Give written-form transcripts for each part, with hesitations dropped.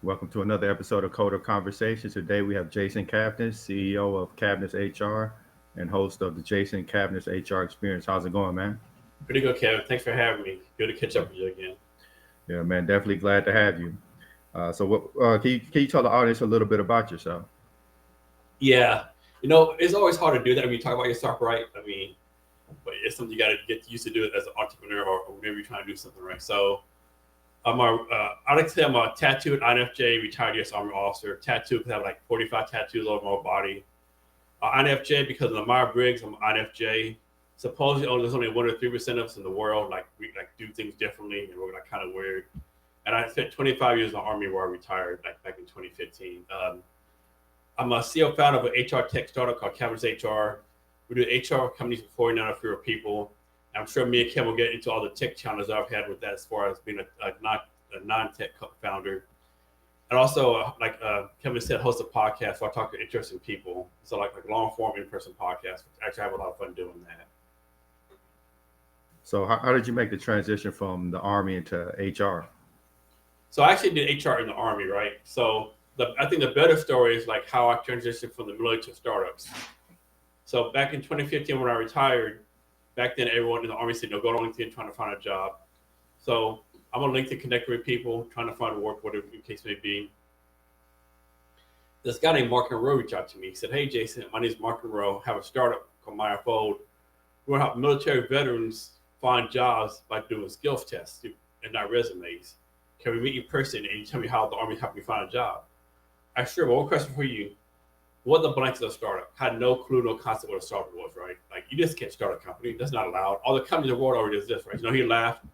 Welcome to another episode of Coder Conversations. Today we have Jason Cavness, CEO of Cavness HR and host of the Jason Cavness HR Experience. How's it going, man? Pretty good, Kevin. Thanks for having me. Good to catch up with you again. Yeah, man, definitely glad to have you. Can you tell the audience a little bit about yourself? Yeah, it's always hard to do that when you talk about yourself, right? But it's something you got to get used to do it as an entrepreneur or whenever you're trying to do something, right? So I like to say I'm a tattooed INFJ retired U.S. Army officer. Tattooed because I have like 45 tattoos all over my body. INFJ because of Lamar Briggs, I'm INFJ. Supposedly, there's only 1 or 3% of us in the world. Like we like do things differently, and we're like kind of weird. And I spent 25 years in the Army where I retired like back in 2015. I'm a CEO founder of an HR tech startup called Cavness HR. We do HR companies for 49 or fewer people. I'm sure me and Kim will get into all the tech challenges I've had with that as far as being a non-tech founder. And also, Kevin said, host a podcast where I talk to interesting people. So like long-form in-person podcast. Actually, I have a lot of fun doing that. So how did you make the transition from the Army into HR? So I actually did HR in the Army, right? So I think the better story is like how I transitioned from the military to startups. So back in 2015 when I retired, back then everyone in the Army said, no, go to LinkedIn trying to find a job. So I'm on LinkedIn connecting with people, trying to find work, whatever the case may be. This guy named Mark Monroe reached out to me. He said, hey, Jason, my name is Mark Monroe. I have a startup called MyFold. We're going to help military veterans find jobs by doing skills tests and not resumes. Can we meet in person and you tell me how the Army helped me find a job? I sure, well, one question for you. What the blanks of a startup? Had no clue, no concept what a startup was, right? Like you just can't start a company. That's not allowed. All the companies in the world already does this, right? He laughed,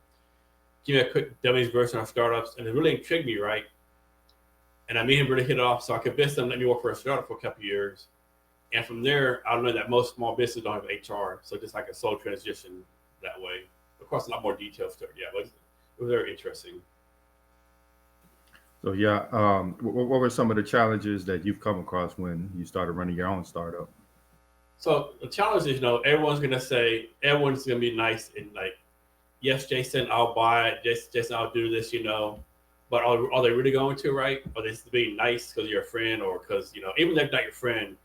give me a quick dummies version of startups, and it really intrigued me, right? And I made him really hit it off, so I convinced him to let me work for a startup for a couple of years. And from there, I learned that most small businesses don't have HR, so just like a slow transition that way. Of course, a lot more details to it, yeah, but it was very interesting. So yeah, what were some of the challenges that you've come across when you started running your own startup? So the challenge is, everyone's gonna be nice and like, yes, Jason, I'll buy it. Jason, I'll do this, But are they really going to, right? Are they just being nice because you're a friend or because, even if they're not your friend,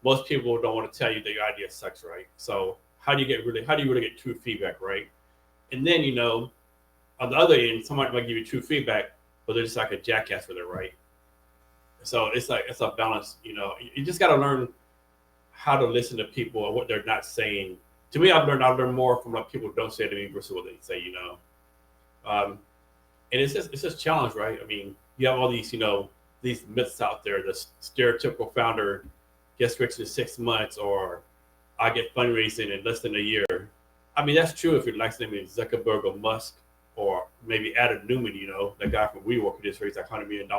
most people don't want to tell you that your idea sucks, right? So how do you really get true feedback, right? And then, on the other end, somebody might give you true feedback, but they're just like a jackass with it, right? So it's a balance, You just got to learn how to listen to people and what they're not saying. To me, I've learned more from what people don't say to me versus what they say, And it's just a challenge, right? I mean, you have all these, these myths out there. The stereotypical founder gets rich in 6 months, or I get fundraising in less than a year. I mean, that's true if your last name is Zuckerberg or Musk, or maybe Adam Newman, the guy from WeWork who just raised like $100 million.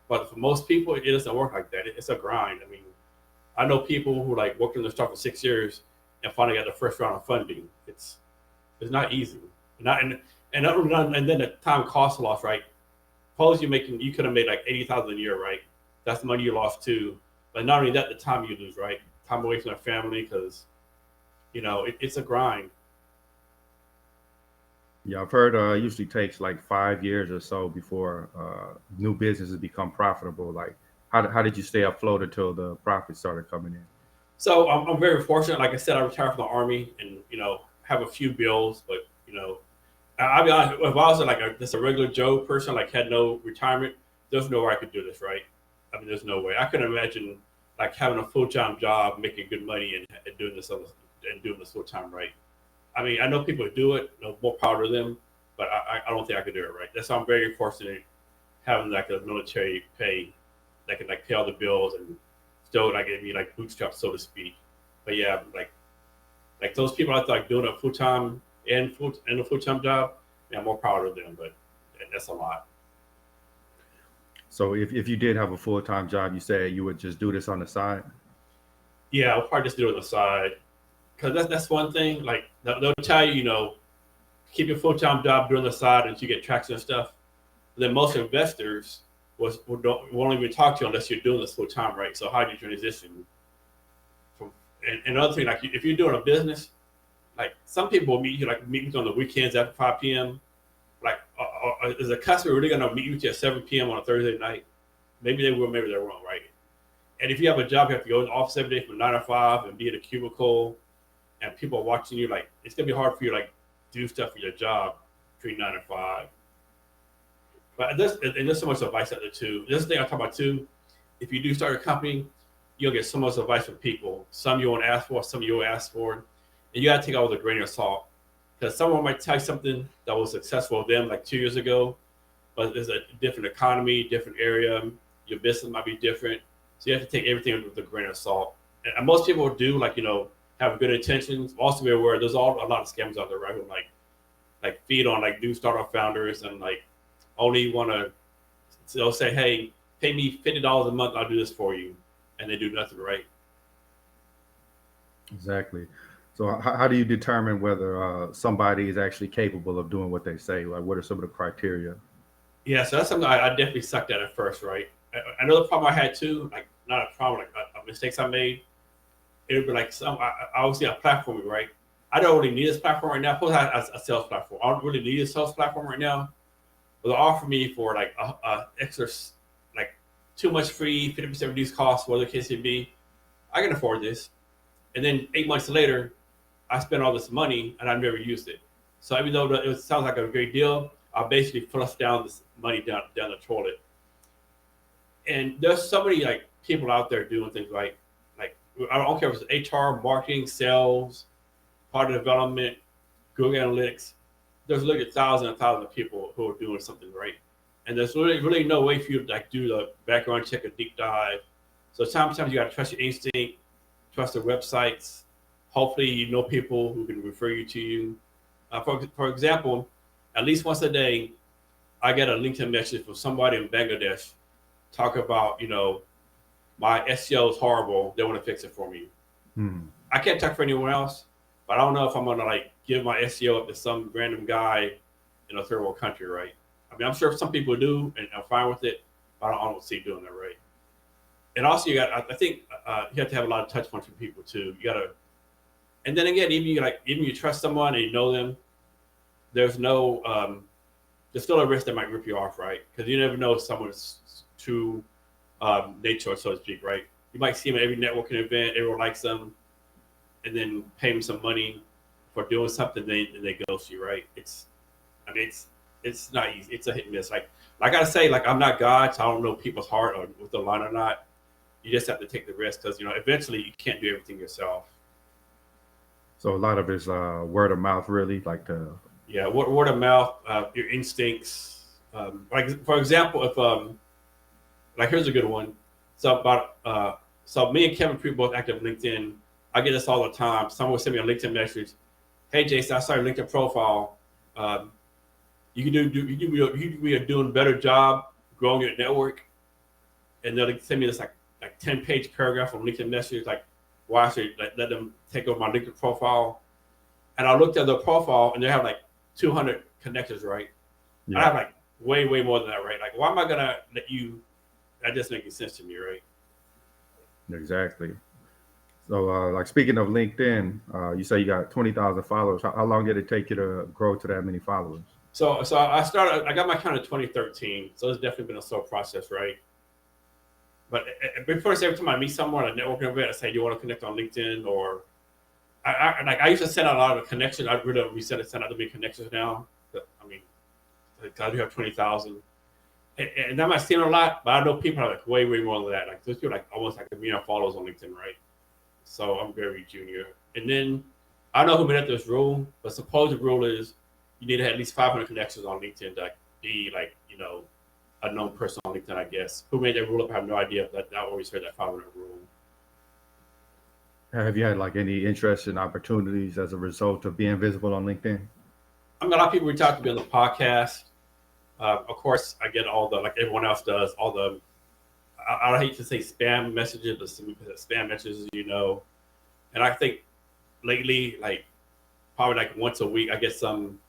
But for most people, it doesn't work like that. It's a grind. I mean, I know people who like worked on their startup for 6 years and finally got the first round of funding. It's not easy. And then the time cost loss, right? Suppose you could have made like 80,000 a year, right? That's the money you lost too. But not only that, the time you lose, right? Time away from their family because, it's a grind. Yeah, I've heard it usually takes like 5 years or so before new businesses become profitable. Like, how did you stay afloat until the profits started coming in? So I'm very fortunate. Like I said, I retired from the Army and, have a few bills, but, I'll be honest, if I was like just a regular Joe person, like had no retirement, there's no way I could do this, right? I mean, there's no way. I couldn't imagine like having a full-time job, making good money and doing this full-time, right? I mean, I know people who do it, more power to them, but I don't think I could do it, right? That's why I'm very fortunate having like a military pay that can like pay all the bills and still like give me like bootstrapped, so to speak. But yeah, like those people out there like doing a full-time and a full-time job, yeah, more power to them, but that's a lot. So if you did have a full-time job, you said you would just do this on the side? Yeah, I'll probably just do it on the side because that's one thing. Like they'll tell you, keep your full-time job doing the side until you get traction and stuff. But then most investors won't even talk to you unless you're doing this full-time, right? So how do you transition from? And another thing, like if you're doing a business, like some people will meet you on the weekends after 5 p.m. Like is a customer really going to meet you at 7 p.m. on a Thursday night? Maybe they will, maybe they're wrong, right? And if you have a job, you have to go in the office every day from 9 to 5 and be in a cubicle, and people are watching you. Like, it's gonna be hard for you to like do stuff for your job between 9 and 5. But there's so much advice out there too. This thing I talk about too. If you do start a company, you'll get so much advice from people. Some you won't ask for, some you will ask for, and you gotta take it with a grain of salt. Because someone might tell you something that was successful with them like 2 years ago, but there's a different economy, different area. Your business might be different, so you have to take everything with a grain of salt. And most people do, like, have good intentions. Also, be aware there's a lot of scammers out there, right? Who like feed on like new startup founders and like only want to. So they'll say, "Hey, pay me $50 a month. I'll do this for you," and they do nothing, right? Exactly. So how do you determine whether somebody is actually capable of doing what they say? Like, what are some of the criteria? Yeah, so that's something I definitely sucked at first, right? Another problem I had too, like not a problem, like mistakes I made. It would be like I always see a platform, right? I don't really need this platform right now. Suppose I have a sales platform. I don't really need a sales platform right now. But they offer me for like a extra, like too much free, 50% reduced cost, whatever the case may be. I can afford this. And then 8 months later, I spent all this money and I've never used it. So even though it sounds like a great deal, I basically flush down this money down the toilet. And there's so many like people out there doing things like I don't care if it's HR, marketing, sales, product development, Google Analytics. There's literally thousands and thousands of people who are doing something right. And there's really no way for you to like do the background check, a deep dive. So sometimes you got to trust your instinct, trust the websites. Hopefully, you know people who can refer you to you. For example, at least once a day, I get a LinkedIn message from somebody in Bangladesh talk about, my SEO is horrible. They want to fix it for me. Hmm. I can't talk for anyone else, but I don't know if I'm gonna like give my SEO up to some random guy in a third world country, right? I mean, I'm sure some people do and are fine with it, but I don't see doing that, right? And also, I think you have to have a lot of touch points with people too. You gotta, and then again, even you trust someone and you know them, there's there's still a risk that might rip you off, right? Because you never know someone's true nature, so to speak, right? You might see them at every networking event, everyone likes them, and then pay them some money for doing something, and they ghost you, right? It's not easy. It's a hit and miss. Like I gotta say, like I'm not God, so I don't know people's heart or with the line or not. You just have to take the risk because eventually you can't do everything yourself. So a lot of it's word of mouth, really, like the. Yeah, word of mouth, your instincts. Like for example, if like here's a good one. So me and Kevin Pre both active on LinkedIn. I get this all the time. Someone will send me a LinkedIn message. Hey Jason, I saw your LinkedIn profile. You can be doing a better job growing your network. And they'll send me this like 10-page paragraph on LinkedIn message, like why I should let them take over my LinkedIn profile. And I looked at their profile and they have like 200 connections, right? Yeah. I have like way more than that, right? Like why am I gonna let you? That doesn't make any sense to me, right? Exactly. So, like speaking of LinkedIn, you say you got 20,000 followers. How long did it take you to grow to that many followers? So I got my account in 2013. So it's definitely been a slow process, right? But first, every time I meet someone at a networking event, I say, "Do you want to connect on LinkedIn?" Or I used to send out a lot of connections. I really don't send out to be connections now. But, I mean, I do have 20,000, and that might seem a lot, but I know people are like way more than that. Like those people like almost like a million followers on LinkedIn, right? So I'm very junior. And then I don't know who made up this rule, but suppose the rule is you need to have at least 500 connections on LinkedIn to be like a known person on LinkedIn, I guess. Who made that rule up? I have no idea. But I always heard that 500 rule. Have you had like any interesting opportunities as a result of being visible on LinkedIn? I mean, a lot of people reach out to me on the podcast. Of course, I get all the, like everyone else does, all the, I hate to say spam messages, but spam messages, And I think lately, like probably like once a week, I get some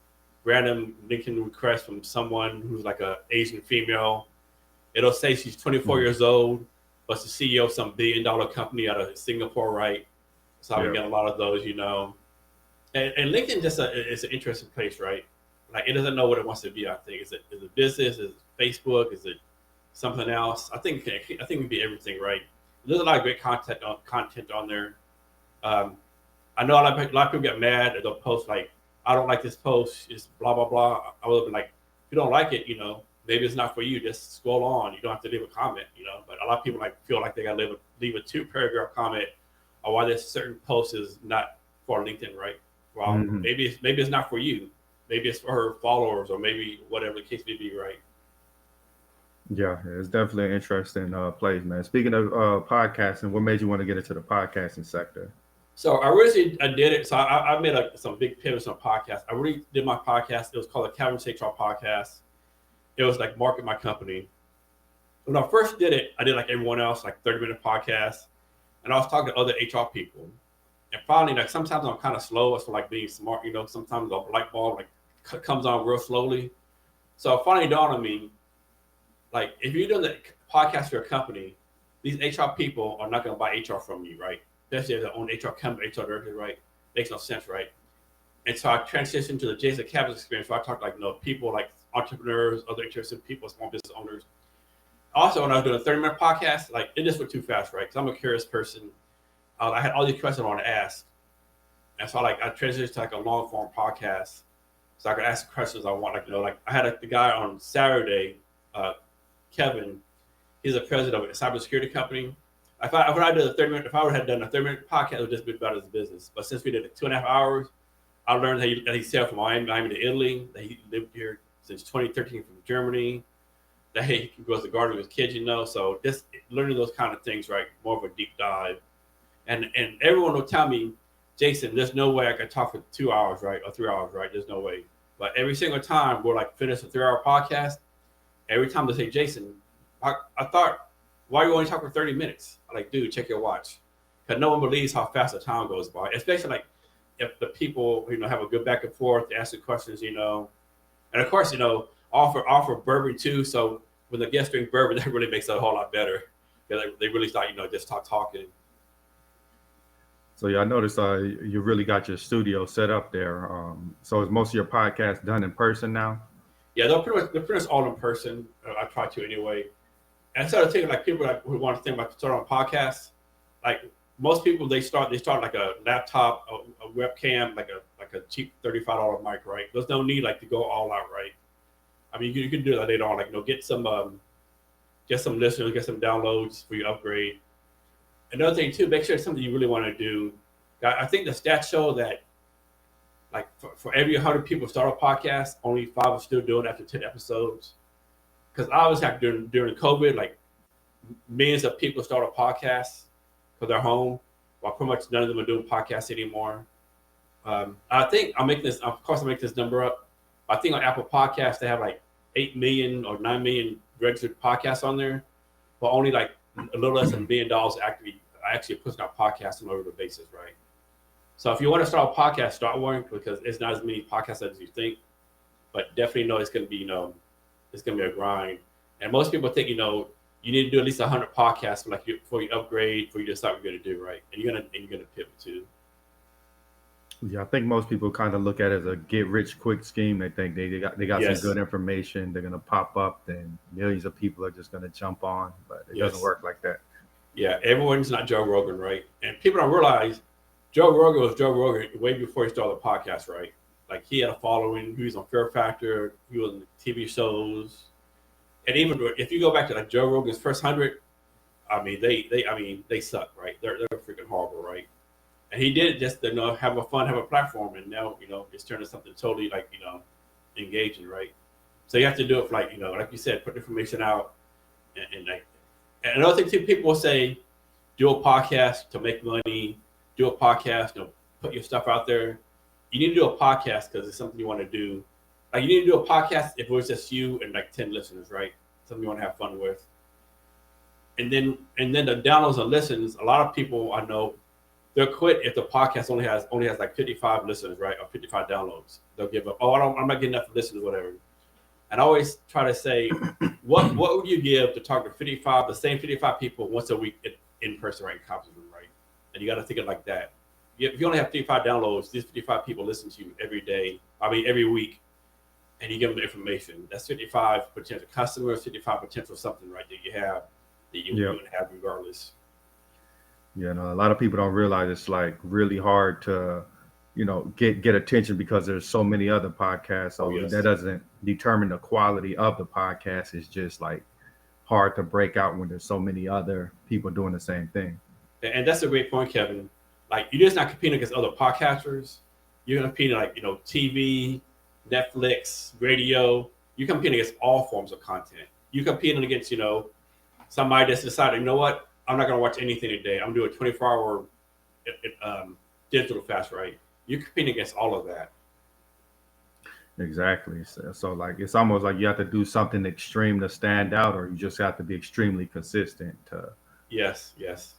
random LinkedIn request from someone who's like a Asian female. It'll say she's 24 years old, but the CEO of some billion-dollar company out of Singapore, right? So I get a lot of those, And LinkedIn just is an interesting place, right? like it doesn't know what it wants to be. I think is it business? Is it Facebook? Is it something else? I think it would be everything, right? There's a lot of great content on there. Um, I know a lot of people get mad and they'll post like, I don't like this post. It's blah blah blah. I would be like, if you don't like it, maybe it's not for you. Just scroll on. You don't have to leave a comment, But a lot of people like feel like they gotta leave a 2-paragraph comment on why this certain post is not for LinkedIn, right? Well, Hmm. maybe it's not for you. Maybe it's for her followers or maybe whatever the case may be, right? Yeah, it's definitely an interesting place, man. Speaking of podcasting, what made you want to get into the podcasting sector? So I did it. So I made some big pivots on podcasts. I really did my podcast. It was called the Cavness HR Podcast. It was like market my company. When I first did it, I did like everyone else, like 30-minute podcasts, and I was talking to other HR people. And finally, like sometimes I'm kind of slow as for like being smart, Sometimes the light bulb like comes on real slowly. So it finally dawned on me, like if you're doing the podcast for a company, these HR people are not going to buy HR from you, right? Especially if they own HR company, HR director, right? Makes no sense, right? And so I transitioned to the Jason Cavness experience, where I talked like people like entrepreneurs, other interested people, small business owners. Also, when I was doing a 30-minute podcast, like it just went too fast, right? Because I'm a curious person. I had all these questions I want to ask, and so I transitioned to like a long form podcast, so I could ask questions I want. Like I had the guy on Saturday, uh, Kevin. He's the president of a cybersecurity company. If I would have done a 30-minute podcast, it would just be about his business. But since we did it 2.5 hours, I learned that he sailed from Miami to Italy. That he lived here since 2013 from Germany. That he goes to garden with his kids. So just learning those kind of things, right? More of a deep dive. And everyone will tell me, Jason, there's no way I could talk for 2 hours, right, or 3 hours, right? There's no way. But every single time we're like finish a 3-hour podcast, every time they say, Jason, I thought, why are you only talking for 30 minutes? I'm like, dude, check your watch. Because no one believes how fast the time goes by, especially like if the people, have a good back and forth, they ask the questions. And of course, offer bourbon too. So when the guests drink bourbon, that really makes it a whole lot better. Because they really start, just talking. So yeah, I noticed you really got your studio set up there. So is most of your podcast done in person now? Yeah, they're pretty much all in person. I try to anyway. And instead of taking like people who want to think about starting on podcasts, like most people they start like a laptop, a webcam, like a cheap $35 mic, right? There's no need like to go all out, right? I mean, you can do that later on, like get some listeners, get some downloads for your upgrade. Another thing too, make sure it's something you really want to do. I think the stats show that like for every 100 people start a podcast, only 5 are still doing it after 10 episodes. Because I was like during COVID, like millions of people start a podcast because they're home, while pretty much none of them are doing podcasts anymore. I think I'm making this. Of course, I make this number up. I think on Apple Podcasts they have like 8 million or 9 million registered podcasts on there, but only like a little less than $1 billion actually pushing out podcasts on a regular basis, right? So if you want to start a podcast, start one because it's not as many podcasts as you think, but definitely know it's going to be it's going to be a grind. And most people think you need to do at least 100 podcasts before you upgrade, before you decide what you're going to do, right? And you're gonna pivot too. Yeah, I think most people kind of look at it as a get rich quick scheme. They think they got some good Yes. information. They're gonna pop up, then millions of people are just gonna jump on. But it doesn't Yes. work like that. Yeah. Everyone's not Joe Rogan, right? And people don't realize Joe Rogan was Joe Rogan way before he started the podcast, right? Like he had a following. He was on Fear Factor. He was on TV shows. And even if you go back to like Joe Rogan's first 100, I mean they suck, right? They're freaking horrible, right? And he did it just to have a fun, have a platform, and now it's turned into something totally like engaging, right? So you have to do it for like you said, put information out, and like and another thing too, people will say, do a podcast to make money, do a podcast, put your stuff out there. You need to do a podcast because it's something you want to do. Like you need to do a podcast if it was just you and like 10 listeners, right? Something you want to have fun with. And then the downloads and listens, a lot of people I know they'll quit if the podcast only has like 55 listeners, right? Or 55 downloads. They'll give up. Oh, I'm not getting enough listeners, whatever. And I always try to say, what would you give to talk to the same 55 people once a week in person, right? In conference room, right? And you got to think it like that. If you only have 55 downloads, these 55 people listen to you every day. I mean, every week. and you give them the information. That's 55 potential customers, 55 potential something right that you have that you Yep. would have regardless. Yeah, no, a lot of people don't realize it's like really hard to, get attention because there's so many other podcasts. Oh So that yes, doesn't determine the quality of the podcast. It's just like hard to break out when there's so many other people doing the same thing. and that's a great point, Kevin. Like you're just not competing against other podcasters. You're competing like TV, Netflix, radio. You're competing against all forms of content. You're competing against somebody that's decided, you know what, I'm not going to watch anything today. I'm doing 24-hour digital fast, right? You're competing against all of that. Exactly. So like it's almost like you have to do something extreme to stand out, or you just have to be extremely consistent. To Yes, yes.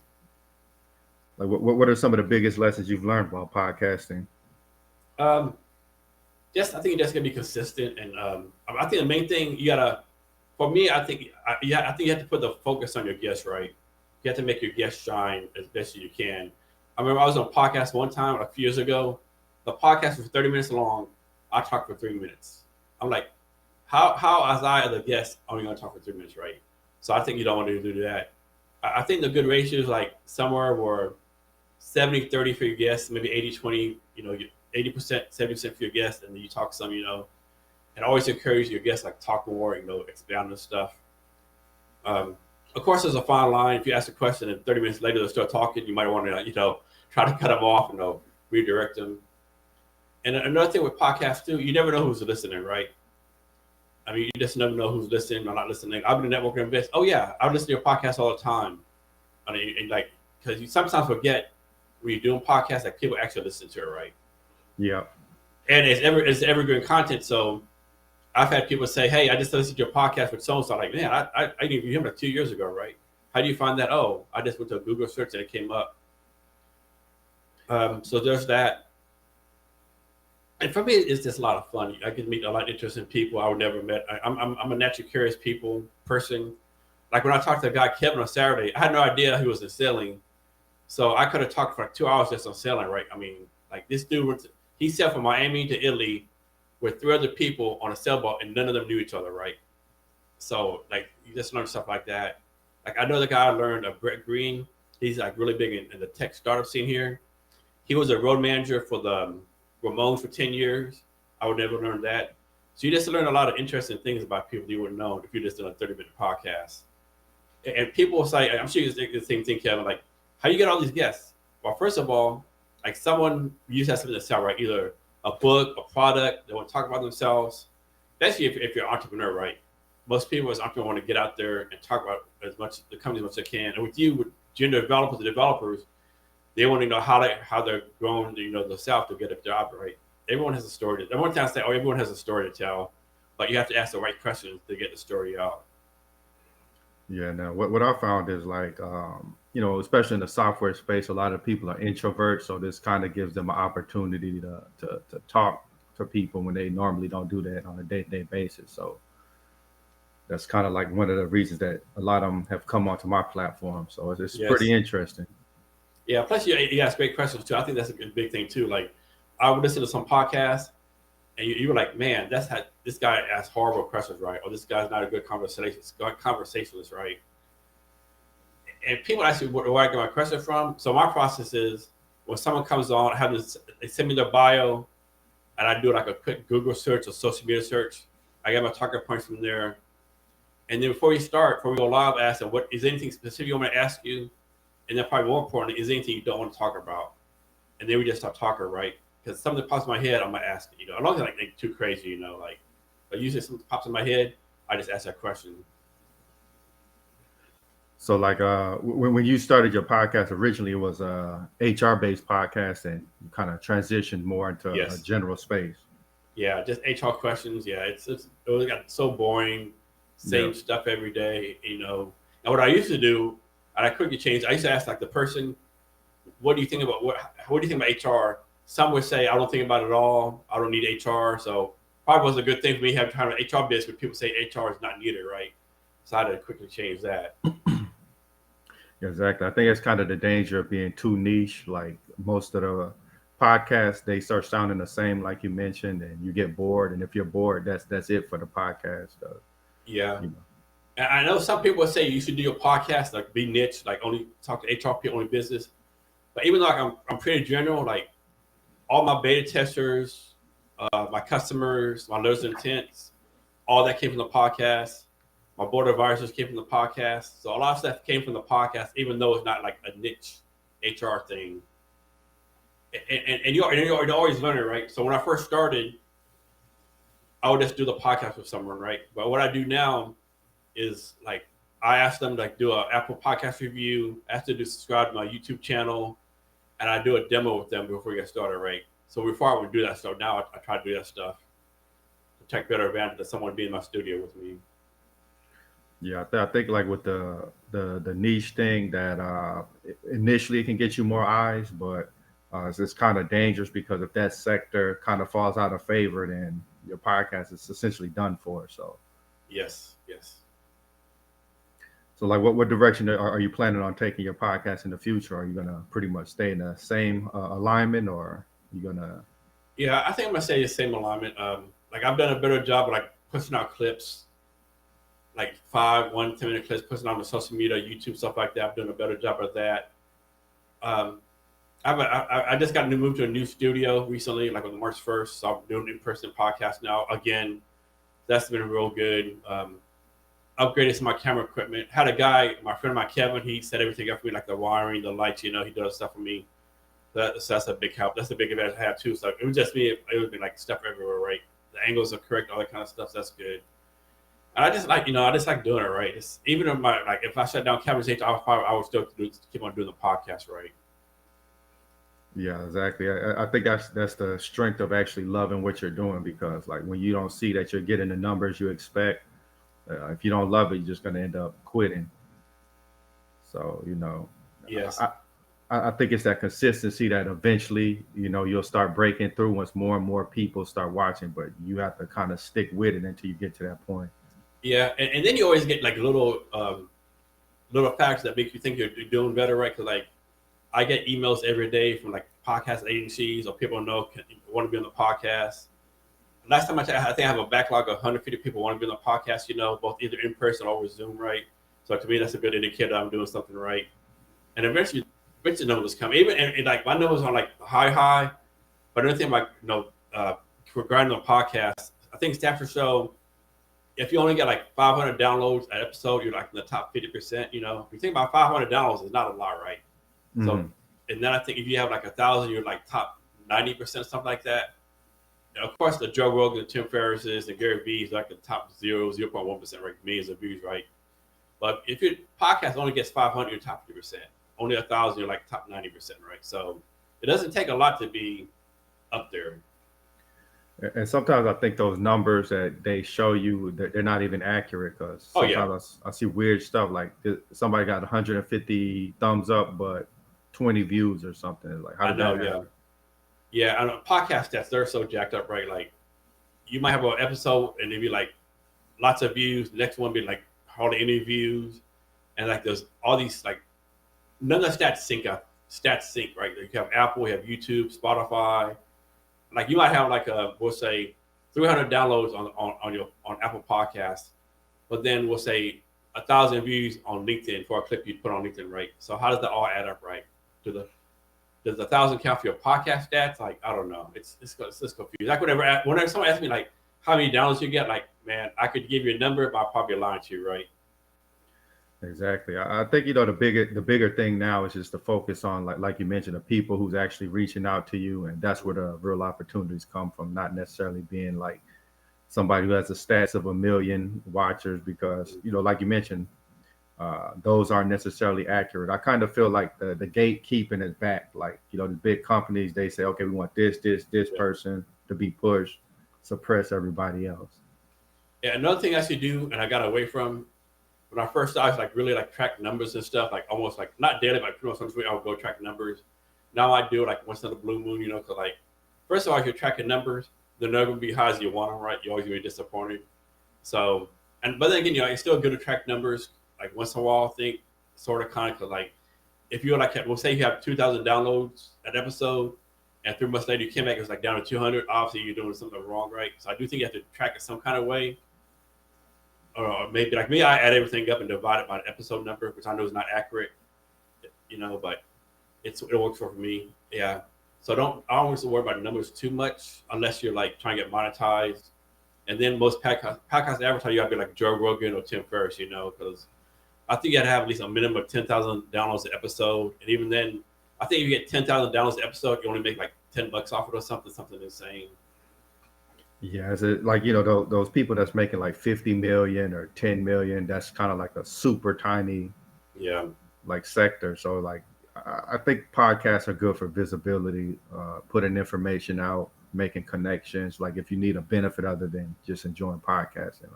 like, what are some of the biggest lessons you've learned while podcasting? Um, just I think you just gotta be consistent, and I think the main thing you gotta, for me, I think you have to put the focus on your guests, right? You have to make your guests shine as best as you can. I remember I was on a podcast one time a few years ago. The podcast was 30 minutes long. I talked for 3 minutes. I'm like, how as I as a guest only gonna talk for 3 minutes, right? So I think you don't want to do that. I think the good ratio is like somewhere where 70-30 for your guests, maybe 80-20, 80%, 70% for your guests, and then you talk some, and always encourage your guests like talk more, expand on stuff. Um, of course, there's a fine line. If you ask a question and 30 minutes later they start talking, you might want to, try to cut them off and redirect them. And another thing with podcasts too, you never know who's listening, right? I mean, you just never know who's listening or not listening. I've been a networking invest. Oh yeah, I listen to your podcast all the time. I mean, and like because you sometimes forget when you're doing podcasts that people actually listen to it, right? Yeah. And it's evergreen content. So I've had people say, "Hey, I just listened to your podcast with so and so." Like, man, I didn't hear him like 2 years ago, right? How do you find that? Oh, I just went to a Google search and it came up. So there's that. And for me, it's just a lot of fun. I get to meet a lot of interesting people I would never met. I'm a naturally curious person. Like when I talked to the guy Kevin on Saturday, I had no idea he was in sailing, so I could have talked for like 2 hours just on sailing, right? I mean, like this dude, he sailed from Miami to Italy with 3 other people on a sailboat, and none of them knew each other, right? So like you just learn stuff like that. Like I know the guy I learned of Brett Green. He's like really big in the tech startup scene here. He was a road manager for the Ramones for 10 years. I would never learn that. So you just learn a lot of interesting things about people you wouldn't know if you just did a 30-minute podcast. And people will say, I'm sure you think the same thing, Kevin, like, how you get all these guests? Well, first of all, like someone used to have something to sell, right? Either a book, a product, they want to talk about themselves. Especially if you're an entrepreneur, right? Most people as entrepreneurs want to get out there and talk about as much the company as much as they can. And with you, with junior developers, the developers, they want to know how they're growing, themselves to get a job, right? Everyone has a story. Everyone tends to say, oh, everyone has a story to tell, but you have to ask the right questions to get the story out. Yeah. Now, what I found is like, especially in the software space, a lot of people are introverts, so this kind of gives them an opportunity to talk to people when they normally don't do that on a day-to-day basis. So that's kind of like one of the reasons that a lot of them have come onto my platform. So it's pretty Yes. interesting. Yeah. Plus, you ask great questions too. I think that's a big thing too. Like, I would listen to some podcasts, and you were like, man, that's how this guy asks horrible questions, right? Or this guy's not a good conversationalist, right? And people ask me where I get my question from. So my process is when someone comes on, they send me their bio, and I do like a quick Google search or social media search. I get my talking points from there, and then before we go live, I ask them, what is anything specific you want me to ask you? And then probably more importantly, is there anything you don't want to talk about? And then we just start talking, right? Because something pops in my head, I might ask it. As long as like too crazy, but usually something pops in my head, I just ask that question. So like when you started your podcast originally, it was a HR based podcast, and you kind of transitioned more into a Yes, general space. yeah, just HR questions. Yeah, it was got so boring, Yeah. same stuff every day. And what I used to do, and I quickly changed. I used to ask like the person, "What do you think about what do you think about HR?" Some would say, "I don't think about it at all. I don't need HR." So probably was a good thing for me having time of HR business, but people say HR is not needed, right? So I had to quickly change that. Exactly. I think it's kind of the danger of being too niche. Like most of the podcasts they start sounding the same, like you mentioned, and you get bored. And if you're bored, that's it for the podcast. Yeah. You know, And I know some people say you should do your podcast, like be niche, like only talk to HR people, only business. But even though like I'm pretty general, like all my beta testers, my customers, my letters of intents, all that came from the podcast. My board of advisors came from the podcast. So a lot of stuff came from the podcast, even though it's not like a niche HR thing. And you're always learning, right? So when I first started, I would just do the podcast with someone, right? But what I do now is like I ask them to like do an Apple Podcast review, ask them to subscribe to my YouTube channel, and I do a demo with them before we get started, right? So before I would do that stuff, now I try to do that stuff to take better advantage of someone being in my studio with me. yeah, I think like with the niche thing that initially it can get you more eyes, but it's kind of dangerous because if that sector kind of falls out of favor, then your podcast is essentially done for. So, Yes, yes. so like, what direction are you planning on taking your podcast in the future? Are you gonna pretty much stay in the same alignment, or are you gonna? Yeah, I think I'm gonna say the same alignment. Like I've done a better job of like pushing out clips, like 10-minute clips, pushing on the social media, YouTube, stuff like that. I've done a better job of that. Um, I just got to move to a new studio recently, like on March 1st. So I'm doing an in-person podcast now. Again, that's been real good. Upgraded some of my camera equipment. Had a guy, my friend of mine, Kevin, he set everything up for me, like the wiring, the lights, he does stuff for me. So that's a big help. That's a big advantage I have too. So it would just be, it would be like stuff everywhere, right? The angles are correct, all that kind of stuff. So that's good. And I just like, I just like doing it, right? It's, even if if I shut down Kevin's H, I would still keep on doing the podcast, right? Yeah, exactly. I think that's the strength of actually loving what you're doing because like when you don't see that you're getting the numbers you expect, if you don't love it, you're just going to end up quitting. So Yes. I, I think it's that consistency that eventually you'll start breaking through once more and more people start watching, but you have to kind of stick with it until you get to that point. Yeah. And then you always get like little facts that make you think you're doing better, right? Because like I get emails every day from like podcast agencies or people want to be on the podcast. Last time I checked, I think I have a backlog of 150 people want to be on the podcast, both either in person or over Zoom, right? So to me, that's a good indicator I'm doing something right. And eventually numbers come. Even and like my numbers are like high, but another thing like regarding the podcast, I think stats will show if you only get like 500 downloads an episode, you're like in the top 50%. If you think about 500 downloads, it's not a lot, right? Mm-hmm. So, and then I think if you have like 1,000, you're like top 90%, something like that. Of course, the Joe Rogan, the Tim Ferrisses, the Gary V's, like the top 0.1%, right? Millions of views, right? But if your podcast only gets 500, you're top 50%. Only 1,000, you're like top 90%, right? So it doesn't take a lot to be up there. And sometimes I think those numbers that they show you that they're not even accurate because sometimes I see weird stuff like somebody got 150 thumbs up but 20 views or something. Like how did that happen? Yeah. I know podcast stats, they're so jacked up, right? Like you might have an episode and it'd be like lots of views. The next one be like hardly any views, and like there's all these like none of the stats sync up. Stats sync, right? You have Apple, you have YouTube, Spotify. Like you might have like we'll say 300 downloads on Apple Podcasts, but then we'll say 1,000 views on LinkedIn for a clip you put on LinkedIn, right? So how does that all add up, right? Does 1,000 count for your podcast stats? Like I don't know. It's just confused. Like whenever someone asks me like how many downloads you get, like man, I could give you a number, but I'll probably lie to you, right? Exactly. I think the bigger thing now is just to focus on like you mentioned the people who's actually reaching out to you, and that's where the real opportunities come from. Not necessarily being like somebody who has the stats of a million watchers, because like you mentioned, those aren't necessarily accurate. I kind of feel like the gatekeeping is back. Like the big companies, they say, okay, we want this person to be pushed, suppress everybody else. Yeah. Another thing I should do, and I got away from. When I first started, like really like track numbers and stuff, like almost like not daily, but pretty much once a week I would go track numbers. Now I do it like once in a blue moon, because like first of all, if you're tracking numbers, they're never gonna be high as you want them, right? You're always gonna be disappointed. So, but then again, it's still good to track numbers like once in a while. I think sort of kind of cause like if you're like, we'll say you have 2,000 downloads an episode, and 3 months later you came back, it was like down to 200. Obviously, you're doing something wrong, right? So I do think you have to track it some kind of way. Or maybe like me, I add everything up and divide it by the episode number, which I know is not accurate, but it works for me. Yeah. So I don't always worry about the numbers too much unless you're like trying to get monetized. And then most podcast advertise you gotta be like Joe Rogan or Tim Ferriss, because I think you gotta have at least a minimum of 10,000 downloads an episode. And even then, I think if you get 10,000 downloads an episode, you only make like $10 off it or something insane. Yeah, is it like those people that's making like 50 million or 10 million? That's kind of like a super tiny Yeah. like sector. So like I think podcasts are good for visibility, putting information out, making connections. Like if you need a benefit other than just enjoying podcasting.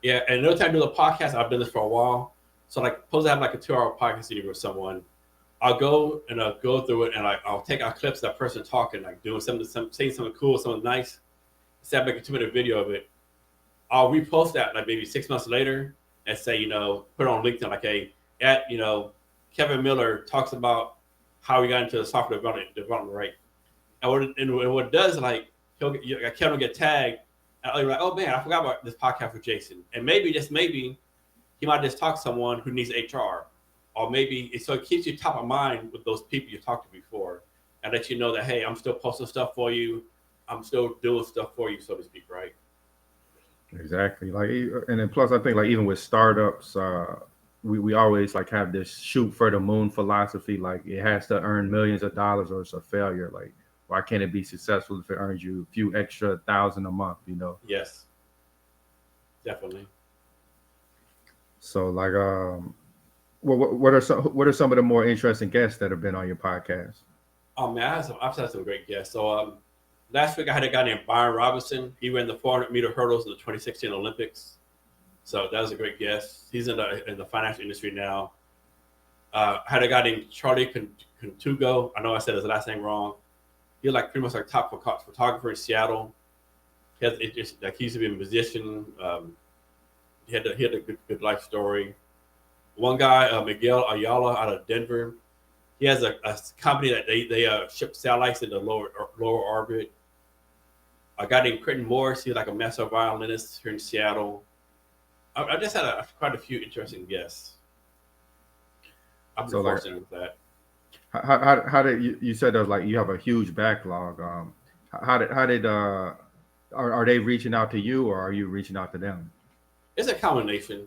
Yeah, and another time I do the podcast, I've done this for a while. So like, suppose I have like a 2-hour podcast interview with someone. I'll go through it, and I'll take out clips of that person talking, like doing saying something cool, something nice. Instead of making a 2-minute video of it, I'll repost that like maybe 6 months later and say, put it on LinkedIn, like, hey, Kevin Miller talks about how he got into the software development, right? And what it does, like, Kevin will get tagged, and I'll be like, oh man, I forgot about this podcast with Jason. And just maybe, he might just talk to someone who needs HR. Or maybe, so it keeps you top of mind with those people you talked to before, and let you know that, hey, I'm still posting stuff for you. I'm still doing stuff for you, so to speak, right? Exactly. Like, and then plus, I think like even with startups, we always like have this shoot for the moon philosophy. Like it has to earn millions of dollars or it's a failure. Like why can't it be successful if it earns you a few extra thousand a month? Yes, definitely. So like, what are some of the more interesting guests that have been on your podcast? Oh man, I've had some great guests. So last week I had a guy named Byron Robinson. He ran the 400-meter hurdles in the 2016 Olympics. So that was a great guest. He's in the financial industry now. I had a guy named Charlie Contugo. I know I said his last name wrong. He's like pretty much like top photographer in Seattle. He used to be a musician. He had a good life story. One guy, Miguel Ayala, out of Denver. He has a company that they ship satellites into lower orbit. A guy named Quentin Morris. He's like a master violinist here in Seattle. I just had quite a few interesting guests. I've been fortunate with that. How did you said that like you have a huge backlog? Are they reaching out to you or are you reaching out to them? It's a combination.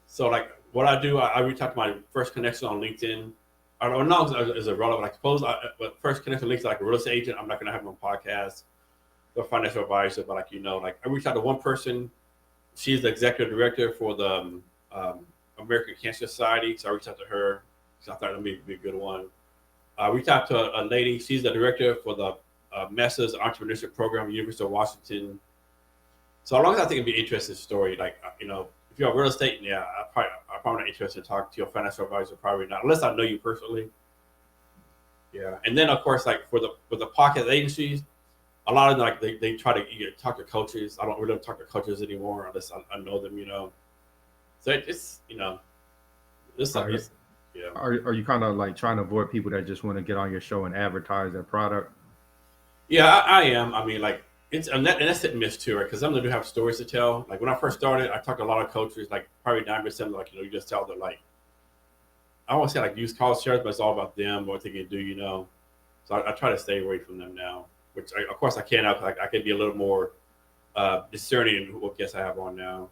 So like what I do, I reach out to my first connection on LinkedIn. I don't know is it relevant. Like suppose but first connection links like a real estate agent. I'm not gonna have them on podcast. The financial advisor, but like I reached out to one person. She's the executive director for the American Cancer Society, so I reached out to her. So I thought it'd be a good one. I reached out to a lady. She's the director for the Masters Entrepreneurship Program at University of Washington. So as long as I think it'd be an interesting story, like if you're real estate, yeah, I'm probably not interested in talking to your financial advisor. Probably not, unless I know you personally. Yeah, and then of course, like for the podcast agencies, a lot of them like they try to talk to coaches. I don't really talk to coaches anymore unless I know them. So it's yeah. Are you kind of like trying to avoid people that just want to get on your show and advertise their product? Yeah, I am. I mean, like that's hit and miss too, right? Because some of them do have stories to tell. Like when I first started, I talked to a lot of coaches, like probably 9%, like you just tell them like I don't want to say like use college shares, but it's all about them, what they can do, So I try to stay away from them now, which of course I can now. I can be a little more discerning in what guests I have on now.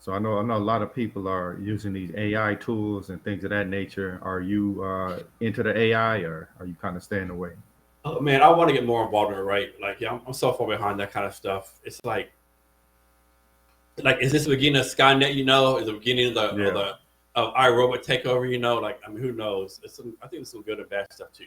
So I know a lot of people are using these AI tools and things of that nature. Are you into the AI or are you kind of staying away? Oh man, I want to get more involved in it, right? Like, yeah, I'm so far behind that kind of stuff. It's like is this the beginning of Skynet? Is the beginning of the iRobot takeover? Like, I mean, who knows? I think there's some good and bad stuff too.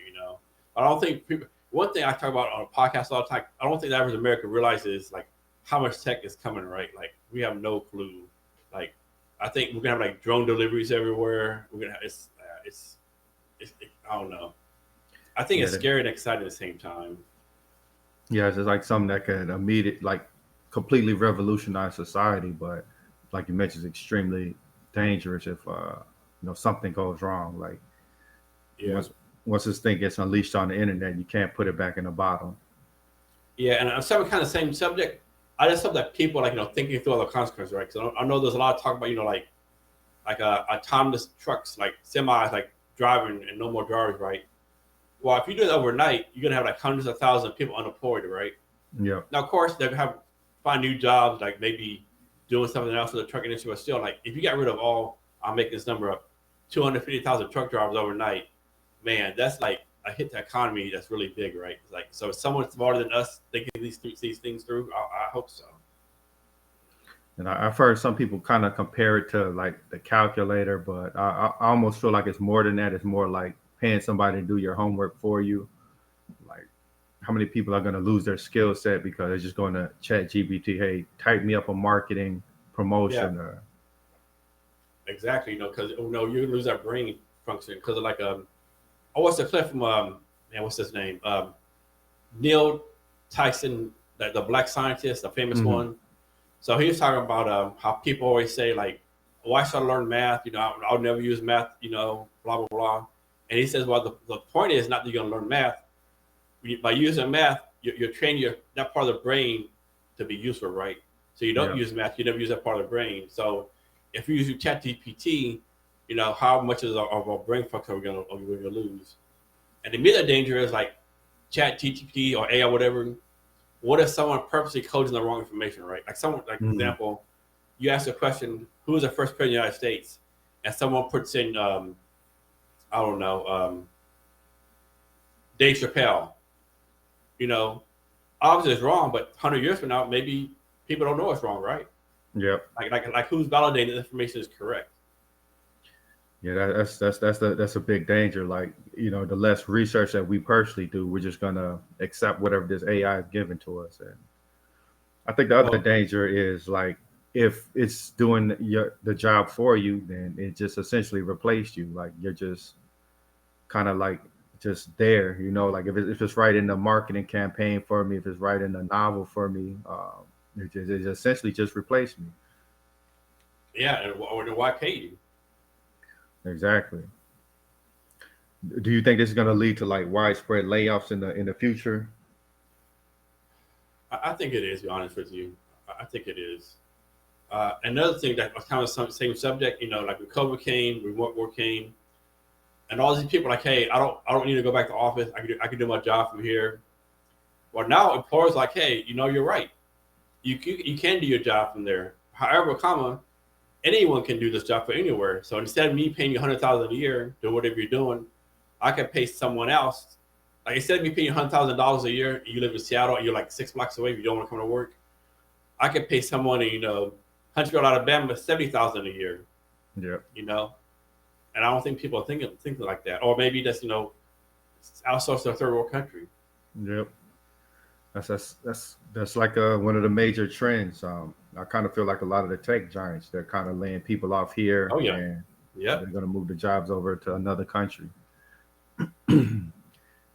I don't think people. One thing I talk about on a podcast all the time. I don't think the average American realizes like how much tech is coming. Right? Like we have no clue. Like I think we're gonna have like drone deliveries everywhere. We're gonna have it's I don't know. I think it's scary and exciting at the same time. Yeah, it's just like something that could completely revolutionize society, but like you mentioned, it's extremely dangerous if something goes wrong. Like once this thing gets unleashed on the internet, you can't put it back in a bottle. Yeah, and on some kind of same subject, I just hope that people like thinking through all the consequences, right? Because I know there's a lot of talk about like autonomous trucks, like semis, like driving and no more drivers, right? Well, if you do it overnight, you're gonna have like hundreds of thousands of people unemployed, right? Yeah. Now, of course, they're gonna have find new jobs, like maybe doing something else with the truck industry. But still, like if you got rid of all, I'm making this number up, 250,000 truck drivers overnight, man, that's like a hit to the economy that's really big, right? It's like so, if someone's smarter than us thinking these things through, I hope so. And I've heard some people kind of compare it to like the calculator, but I almost feel like it's more than that. It's more like paying somebody to do your homework for you. Like, how many people are going to lose their skill set because they're just going to chat GPT, hey, type me up a marketing Yeah, promotion? Or, exactly. Because you're gonna lose that brain function because of like oh, what's the clip from man, what's his name? Neil Tyson, the black scientist, the famous Mhm. one. So he was talking about how people always say like, "Why should I learn math? I'll never use math. Blah blah blah." And he says, "Well, the point is not that you're gonna learn math. By using math, you're training that part of the brain to be useful, right? So you don't Yeah. use math, you never use that part of the brain. So if you use ChatGPT, how much of our brain function are we gonna lose? And the immediate danger is like ChatGPT or AI, whatever. What if someone purposely codes in the wrong information, right? Like someone, like Mhm. example, you ask a question, "Who was the first president of the United States?" And someone puts in, I don't know, Dave Chappelle. You know, obviously it's wrong, but 100 years from now, maybe people don't know it's wrong, right? Yep. Like who's validating the information is correct? Yeah, that's a big danger. Like, the less research that we personally do, we're just gonna accept whatever this AI is giving to us. And I think the other Well, danger is like if it's doing the job for you, then it just essentially replaced you. Like you're just kind of like just there. Like if it's writing a marketing campaign for me, if it's writing a novel for me, it essentially just replaced me. yeah, and why pay you? Exactly. Do you think this is going to lead to like widespread layoffs in the future? I think it is. To be honest with you, I think it is. Another thing that was kind of some same subject, like when COVID came, remote work came, and all these people are like, hey, I don't need to go back to office. I can do my job from here. Well, now employers are like, hey, you're right. You can do your job from there. However, anyone can do this job from anywhere. So instead of me paying you 100,000 a year to whatever you're doing, I can pay someone else. Like instead of me paying you $100,000 a year, and you live in Seattle, and you're like 6 blocks away, if you don't want to come to work, I could pay someone in Huntsville, Alabama, 70,000 a year. Yeah. You know, and I don't think people are thinking like that, or maybe just outsource to a third world country. Yep. That's like one of the major trends. I kind of feel like a lot of the tech giants, they're kind of laying people off Oh here, yeah, and yep, they're going to move the jobs over to another country. But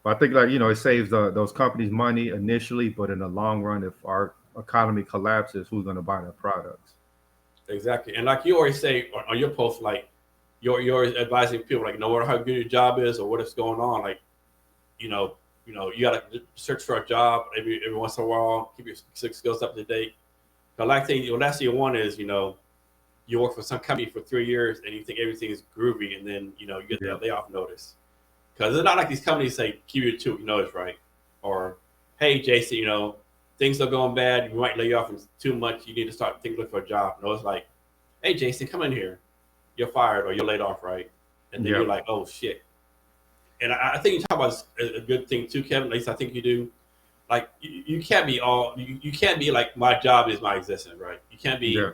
I think like it saves those companies money initially, but in the long run, if our economy collapses, who's going to buy their products? exactly. And like you always say on your post, like you're advising people like no matter how good your job is or what is going on, like you know, you gotta search for a job every once in a while, keep your skills up to date. The last thing you want is you work for some company for 3 years and you think everything is groovy, and then you get Yeah. that layoff notice because it's not like these companies say give you a 2 week notice, right? Or hey, Jason, things are going bad, we might lay you off from too much, you need to start thinking for a job. No, it's like, hey, Jason, come in here, you're fired or you're laid off, right? And then you're Yep. like, oh shit. And I think you talk about a good thing too, Kevin. At least I think you do. Like you can't be you can't be like my job is my existence, right? You can't Yeah. be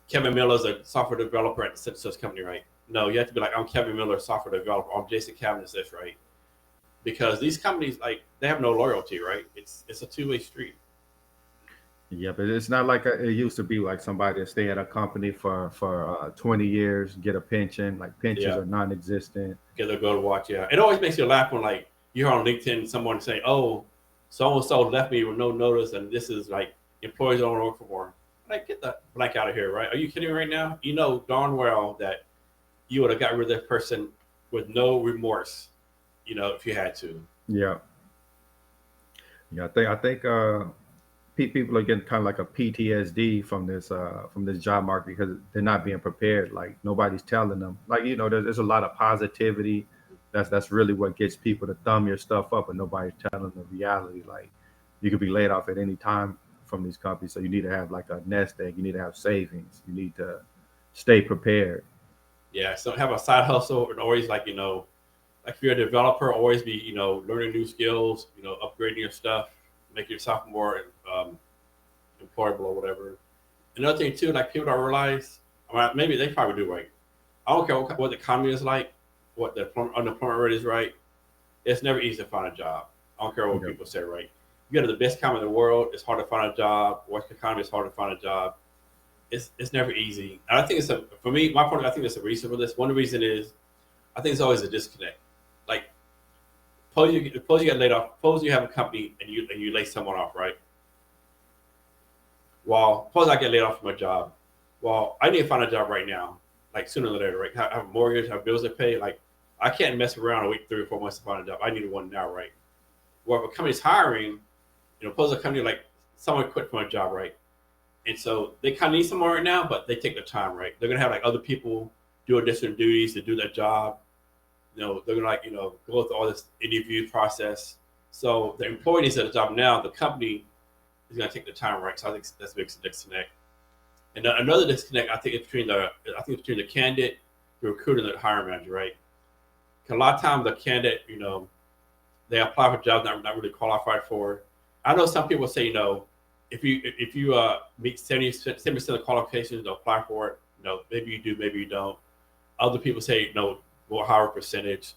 Kevin Miller's a software developer at such company, right? No, you have to be like I'm Kevin Miller, software developer. I'm Jason Cavness, this, right? Because these companies like they have no loyalty, right? It's a two-way street. Yeah, but it's not like it used to be like somebody that stay at a company for 20 years, get a pension. Like pensions Yeah, are non-existent. because they'll go to watch. Yeah, it always makes you laugh when like you hear on LinkedIn someone say, "Oh, so and so left me with no notice, and this is like employees don't work for more." Like get the blank out of here, right? Are you kidding me right now? You know darn well that you would have got rid of that person with no remorse. if you had to. Yeah, yeah. I think people are getting kind of like a PTSD from this job market because they're not being prepared. Like nobody's telling them. Like there's a lot of positivity. That's really what gets people to thumb your stuff up, and nobody's telling the reality. Like you could be laid off at any time from these companies, so you need to have like a nest egg. You need to have savings. You need to stay prepared. Yeah, so have a side hustle and always like if you're a developer, always be learning new skills, upgrading your stuff, making yourself more um, employable or whatever. Another thing too, like people don't realize, well, maybe they probably do right. I don't care what the economy is like, what the unemployment rate is right. It's never easy to find a job. I don't care what Yeah. people say, right? You go to the best economy in the world, it's hard to find a job. Worst economy, it's hard to find a job. It's never easy. And I think for me, my point, I think there's a reason for this. One reason is I think it's always a disconnect. Like, suppose you get laid off. Suppose you have a company and you lay someone off, right? Well, suppose I get laid off from a job. Well, I need to find a job right now, like sooner or later, right? I have a mortgage, have bills to pay. Like, I can't mess around and wait 3 or 4 months to find a job. I need one now, right? Well, if a company's hiring, suppose a company like someone quit from a job, right? And so they kind of need someone right now, but they take their time, right? They're gonna have like other people do additional duties to do their job. They're gonna go through all this interview process. So the employee needs a job now. The company is gonna take the time, right? So I think that's a big disconnect. And another disconnect, I think, is between the candidate, the recruiter, and the hiring manager, right? 'Cause a lot of times the candidate, they apply for jobs not really qualified for. I know some people say, if you meet 70% of the qualifications to apply for it, maybe you do, maybe you don't. Other people say, more higher percentage.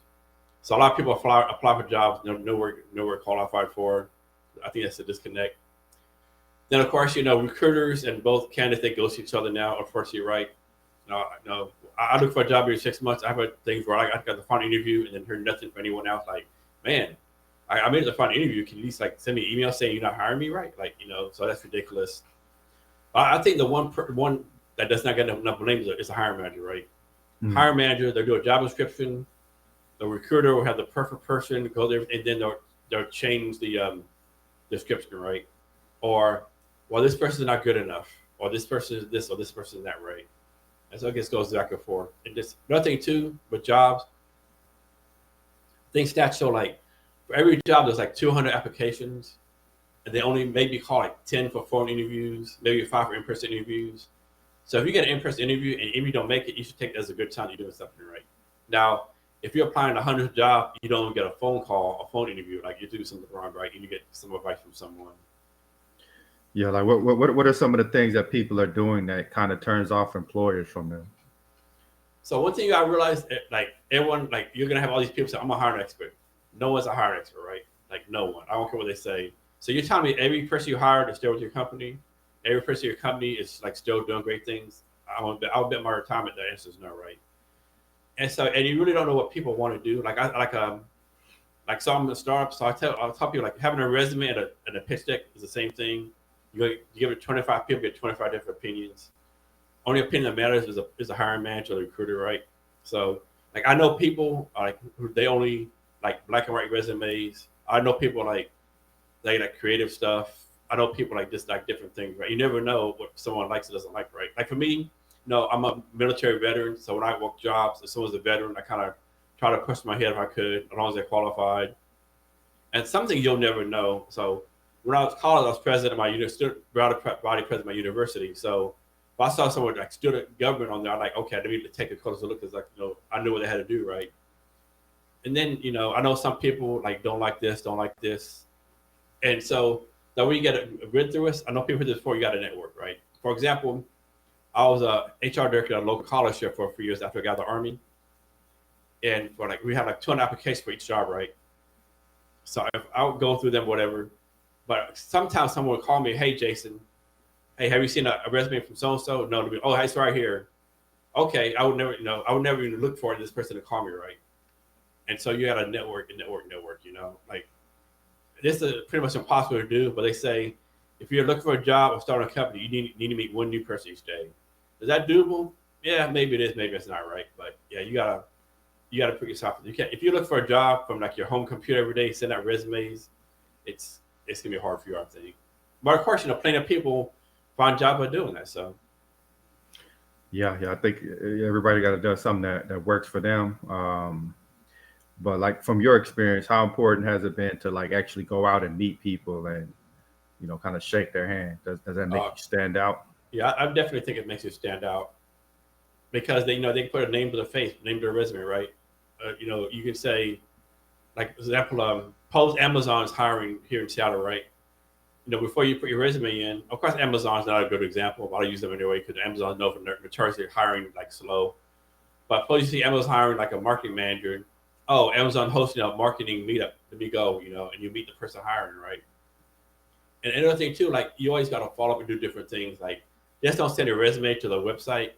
So a lot of people apply for jobs nowhere qualified for. I think that's a disconnect. Then of course, recruiters and both candidates they ghost each other now. Unfortunately, right? I look for a job every 6 months. I've had things where I got the final interview and then heard nothing from anyone else. Like, man, I made it to the final interview. Can you at least send me an email saying you're not hiring me, right? Like, so that's ridiculous. I think the one that does not get enough blame is a hiring manager, right? Mm. Hiring manager, they'll do a job description. The recruiter will have the perfect person go there, and then they'll change the description, right? Or, well, this person is not good enough, or this person is this, or this person is that, right? And so it just goes back and forth. And just another thing too with jobs, things stats show like for every job there's like 200 applications, and they only maybe call like 10 for phone interviews, maybe 5 for in-person interviews. So if you get an in-person interview and if you don't make it, you should take it as a good sign you're doing something right. Now, if you're applying to 100 jobs, you don't get a phone call, a phone interview, like you're doing something wrong, right? And you get some advice from someone. Yeah, like what are some of the things that people are doing that kind of turns off employers from them? So one thing you gotta realize, like everyone, like you're gonna have all these people say, "I'm a hiring expert." No one's a hiring expert, right? Like no one. I don't care what they say. So you're telling me every person you hired is still with your company? Every person in your company is like still doing great things? I'll bet my retirement the answer is no, right? And so, and you really don't know what people want to do. So I'm a startup. So I'll tell people like having a resume and a pitch deck is the same thing. You give it 25 people, get 25 different opinions. Only opinion that matters is a hiring manager or the recruiter, right? So like I know people like who they only like black and white resumes. I know people they like creative stuff. I know people like just like different things, right? You never know what someone likes or doesn't like, right? Like for me, I'm a military veteran, so when I work jobs, if someone's a veteran, I kind of try to push my head if I could, as long as they're qualified. And something you'll never know. So when I was in college, I was president of my student body president of my university. So if I saw someone like student government on there, I'm like, okay, I need to take a closer look because I knew what they had to do, right? And then I know some people like don't like this, and so that when you get a read through us, I know people do this before you got a network, right? For example, I was a HR director at a local college here for a few years after I got out of the army, and for we had like 200 applications for each job, right? So I would go through them, whatever. But sometimes someone would call me, "Hey, Jason, hey, have you seen a resume from so and so?" No, to be, "Oh, hey, it's right here." Okay, I would never, I would never even look for this person to call me, right? And so you got a network, like this is pretty much impossible to do. But they say if you're looking for a job or starting a company, you need to meet one new person each day. Is that doable? Yeah, maybe it is, maybe it's not, right? But yeah, you gotta you got to put yourself. You can't if you look for a job from like your home computer every day, send out resumes. It's it's gonna be hard for you, I think. But of course, plenty of people find jobs by doing that. So Yeah, yeah. I think everybody got to do something that works for them. But like from your experience, how important has it been to like actually go out and meet people and kind of shake their hand? Does that make uh, you stand out? yeah, I definitely think it makes you stand out because they can put a name to the face, name to the resume, right? You can say like for example, Post Amazon is hiring here in Seattle, right? Before you put your resume in, of course, Amazon's not a good example, but I use them anyway because Amazon knows for notoriously hiring like slow. But suppose you see Amazon hiring like a marketing manager. Oh, Amazon hosting a marketing meetup. Let me go, and you meet the person hiring, right? And another thing too, like you always got to follow up and do different things. Like just don't send a resume to the website.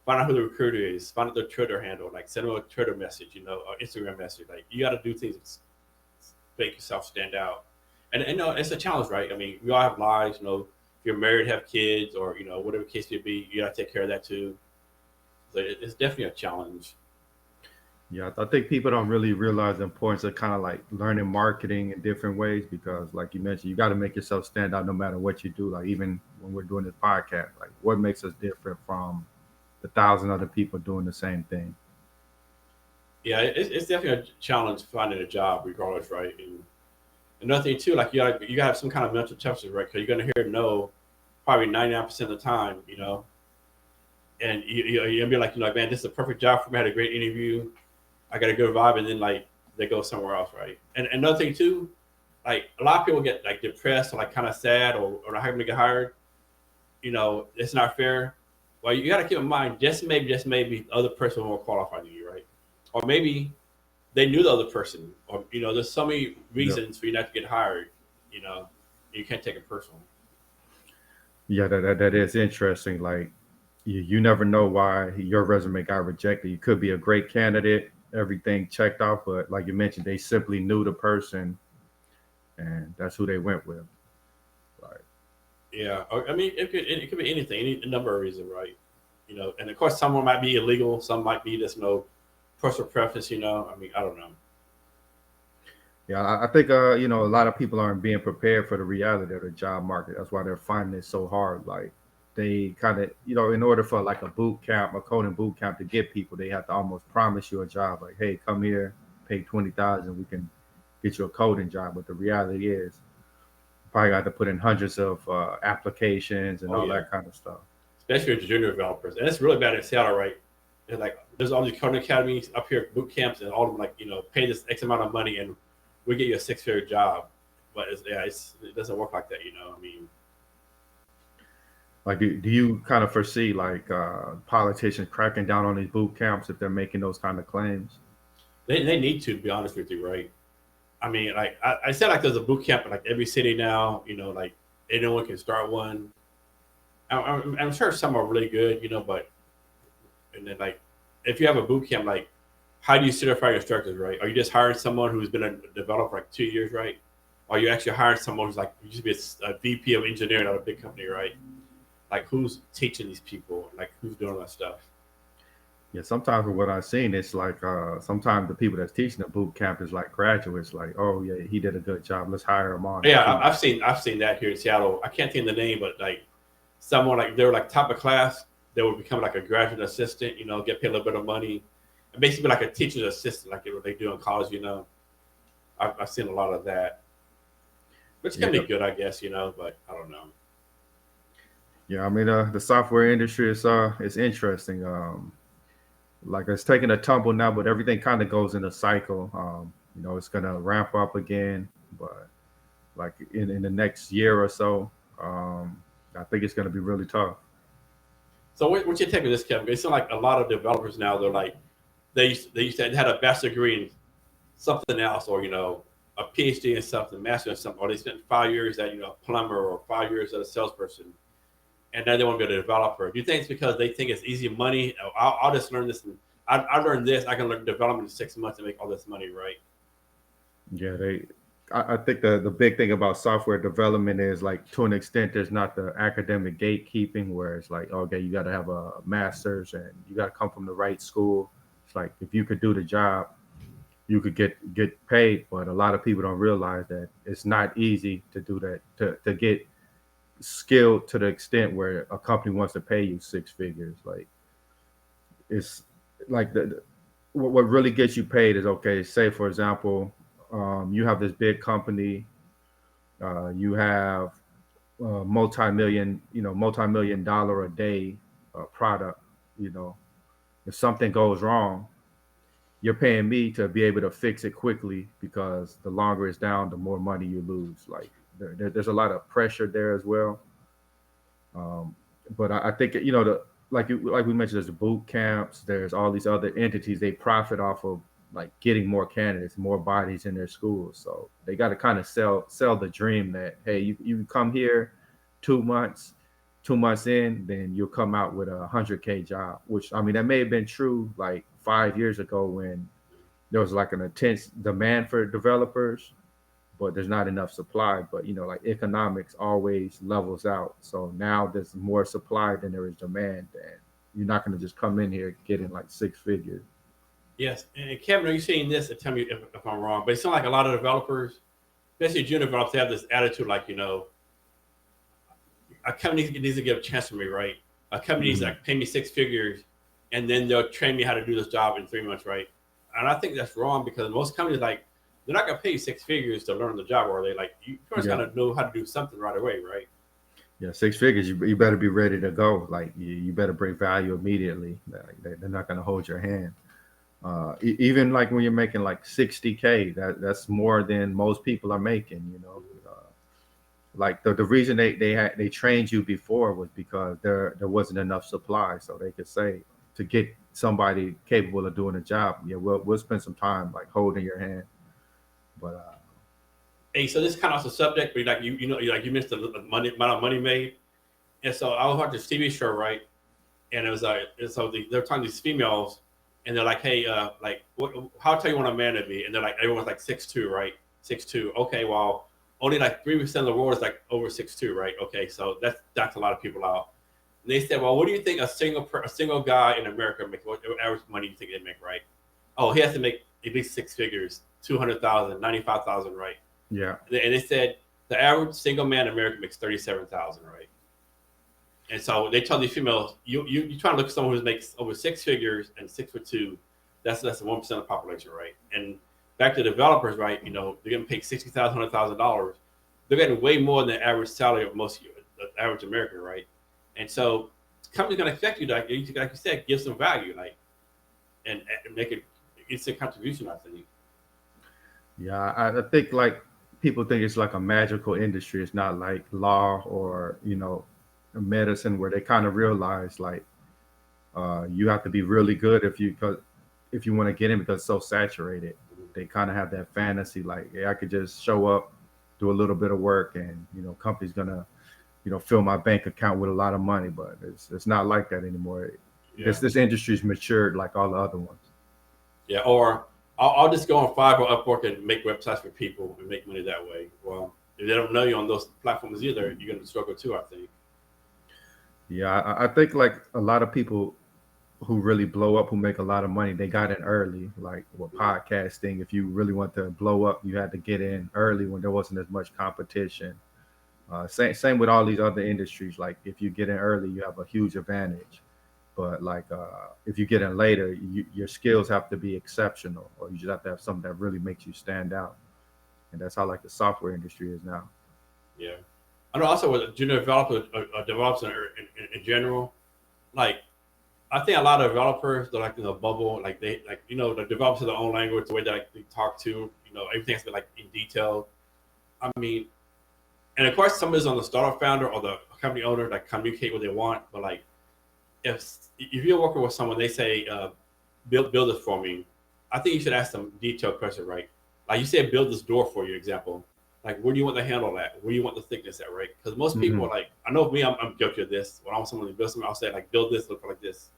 Find out who the recruiter is. Find out their Twitter handle. Like send them a Twitter message, or Instagram message. Like you got to do things to make yourself stand out. And it's a challenge, right? I mean, we all have lives. If you're married, have kids, or whatever case may be, you got to take care of that too. So it's definitely a challenge. Yeah, I think people don't really realize the importance of kind of like learning marketing in different ways because, like you mentioned, you got to make yourself stand out no matter what you do. Like even when we're doing this podcast, like what makes us different from the thousand other people doing the same thing? Yeah, it's definitely a challenge finding a job, regardless, right? And another thing too, like you got to have some kind of mental toughness, right? Because you're gonna hear no probably 99% of the time, and you're gonna be like, man, this is a perfect job for me. I had a great interview. I got a good vibe, and then like they go somewhere else, right? And another thing too, like a lot of people get like depressed or like kind of sad or not having to get hired. It's not fair. Well, you got to keep in mind, just maybe, the other person more qualified than you, right? Or maybe they knew the other person, or there's so many Yep. reasons for you not to get hired. You know, you can't take it personal. Yeah, that is interesting. Like you never know why your resume got rejected. You could be a great candidate, everything checked off, but like you mentioned, they simply knew the person and that's who they went with. Like, Yeah, I mean, it could be anything, any number of reasons, right? And of course, someone might be illegal, some might be just no personal preference. I mean, I don't know. yeah, I think a lot of people aren't being prepared for the reality of the job market. That's why they're finding it so hard. Like they kind of, in order for like a boot camp, a coding boot camp to get people, they have to almost promise you a job. Like, hey, come here, pay 20,000, we can get you a coding job. But the reality is, you probably got to put in hundreds of applications and Oh all yeah, that kind of stuff. especially with junior developers, and it's really bad in Seattle, right? And like, there's all these coding academies up here, boot camps, and all of them like, pay this X amount of money, and we get you a six-figure job. But it doesn't work like that. I mean, Like, do you kind of foresee like politicians cracking down on these boot camps if they're making those kind of claims? they need to be honest with you, right? I mean, like I said, like there's a boot camp in like every city now. Like anyone can start one. I'm sure some are really good, but and then like if you have a boot camp, like how do you certify your instructors, right? Are you just hiring someone who's been a developer for like 2 years, right? Or are you actually hiring someone who's like used to be a VP of engineering at a big company, right? Like who's teaching these people? Like who's doing that stuff? Yeah, sometimes from what I've seen, it's like sometimes the people that's teaching the boot camp is like graduates. Like, oh yeah, he did a good job. Let's hire him on and Yeah, keep. I've seen that here in Seattle. I can't think of the name, but like someone like they were like top of class, they would become like a graduate assistant. Get paid a little bit of money, and basically like a teacher's assistant, like what they do in college. I've seen a lot of that, which Yeah, can be good, I guess. But I don't know. yeah. I mean, the software industry is it's interesting. Like it's taking a tumble now, but everything kind of goes in a cycle. It's gonna ramp up again, but like in the next year or so, um, I think it's gonna be really tough. So what's your take on this, Kevin? It seems like a lot of developers now they're like they used to had a bachelor degree in something else, or a PhD in something, master in something, or they spent 5 years at a plumber or 5 years as a salesperson, and now they want to be a developer. Do you think it's because they think it's easy money? Oh, I'll just learn this. And I learned this. I can learn development in 6 months and make all this money, right? Yeah, they. I think the big thing about software development is like to an extent there's not the academic gatekeeping where it's like okay you got to have a master's and you got to come from the right school. It's like if you could do the job, you could get paid. But a lot of people don't realize that it's not easy to do that, to get skilled to the extent where a company wants to pay you six figures. Like it's like what really gets you paid is, okay. Say for example, you have this big company, you have multi-million dollar a day product. You know, if something goes wrong, you're paying me to be able to fix it quickly, because the longer it's down, the more money you lose. Like there's a lot of pressure there as well. Um, but I think, the like we mentioned, there's the boot camps. There's all these other entities. They profit off of like getting more candidates, more bodies in their schools. So they got to kind of sell the dream that, hey, you come here 2 months, 2 months in, then you'll come out with 100K job. Which, I mean, that may have been true like 5 years ago when there was like an intense demand for developers, but there's not enough supply. But like economics always levels out. So now there's more supply than there is demand, and you're not going to just come in here getting like six figures. Yes, and Kevin, are you saying this? And tell me if I'm wrong, but it sounds like a lot of developers, especially junior developers, have this attitude like, a company needs to give a chance for me, right? A company needs to Mm-hmm. like pay me six figures, and then they'll train me how to do this job in 3 months, right? And I think that's wrong, because most companies, like, they're not gonna pay you six figures to learn the job, or they like you first Yeah, gotta know how to do something right away, right? yeah, six figures. You better be ready to go. Like you better bring value immediately. Like, they're not going to hold your hand. Even like when you're making like 60K, that's more than most people are making. Like the reason they trained you before was because there wasn't enough supply, so they could say, to get somebody capable of doing a job, yeah, we'll spend some time like holding your hand. But Hey, so this is kind of off the subject, but like you missed the money amount of money made, and so I was watching this TV show, right? And it was like, and so they're talking to these females, and they're like, hey, like, how tall you want a man to be? And they're like, everyone's like 6'2", right? 6'2". Okay, well, only like 3% of the world is like over 6'2", right? Okay, so that's a lot of people out. And they said, well, what do you think a single guy in America makes? What average money do you think they make, right? Oh, he has to make at least six figures, 200,000, 95,000, right? yeah, And they said the average single man in America makes 37,000, right? And so they tell these females, you trying to look for someone who makes over six figures and 6'2". That's less than 1% of the population, right? And back to developers, right? They're getting paid $60,000, $100,000. They're getting way more than the average salary of most the average American, right? And so the company's going to expect you to, like you said, give some value, like, and make it instant contribution, I think. yeah. I think like people think it's like a magical industry. It's not like law or medicine, where they kind of realize like you have to be really good if you want to get in, because it's so saturated. They kind of have that fantasy like, yeah, I could just show up, do a little bit of work, and company's gonna fill my bank account with a lot of money. But it's not like that anymore. Yeah. This industry's matured like all the other ones. Yeah, or I'll just go on Fiverr or Upwork and make websites for people and make money that way. Well, if they don't know you on those platforms either, you're going to struggle too, I think. Yeah, I think like a lot of people who really blow up, who make a lot of money, they got in early. Like with podcasting, if you really want to blow up, you had to get in early when there wasn't as much competition. Same with all these other industries. Like if you get in early, you have a huge advantage. But like if you get in later, your skills have to be exceptional, or you just have to have something that really makes you stand out. And that's how like the software industry is now. Yeah. I know also with junior developers or developers in general, like I think a lot of developers they're like in a bubble, like they like the developers have their own language, the way that like, they talk to, everything has to be like in detail. I mean, and of course some is on the startup founder or the company owner that communicate what they want, but like if you're working with someone, they say build this for me. I think you should ask some detailed question, right? Like you said, build this door for you. Example, like where do you want the handle at? Where do you want the thickness at, right? Because most people Hmm. are like, I know me, I'm guilty of this. When I want someone to build something, I'll say like build this, look like this.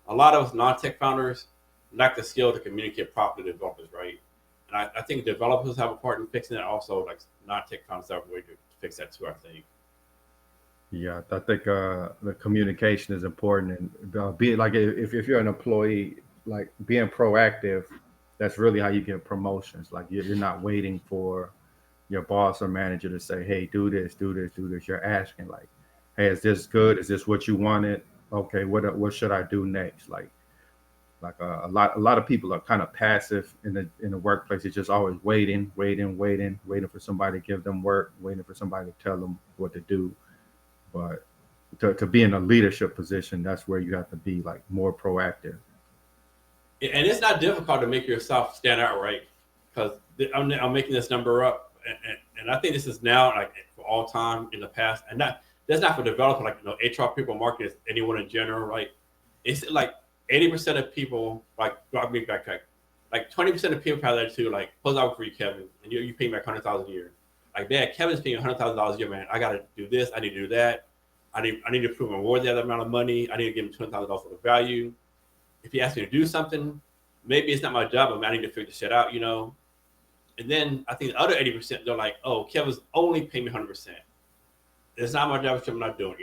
A lot of non-tech founders lack the skill to communicate properly to developers, right? And I think developers have a part in fixing it. Also, like non-tech founders have a way to fix that too. I think. Yeah, I think the communication is important, and be it like if you're an employee, like being proactive, that's really how you get promotions. Like you're not waiting for your boss or manager to say, "Hey, do this, do this, do this." You're asking like, "Hey, is this good? Is this what you wanted? Okay, what should I do next?" Like a lot of people are kind of passive in the workplace. They're just always waiting for somebody to give them work, waiting for somebody to tell them what to do. But to be in a leadership position, that's where you have to be like more proactive. And it's not difficult to make yourself stand out, right? Because I'm making this number up, and I think this is now like for all time in the past, and not that's not for developer like HR people, marketers, anyone in general, right? It's like 80% of people like drop me backtrack, like 20% of people probably to like close out for you, Kevin, and you pay me like 100,000 a year. Like, man, Kevin's paying $100,000 a year, man. I got to do this. I need to do that. I need to prove I'm worth that amount of money. I need to give him $20,000 for the value. If he asks me to do something, maybe it's not my job, but I need to figure this shit out. And then I think the other 80%, they're like, oh, Kevin's only paying me 100%. It's not my job, so I'm not doing.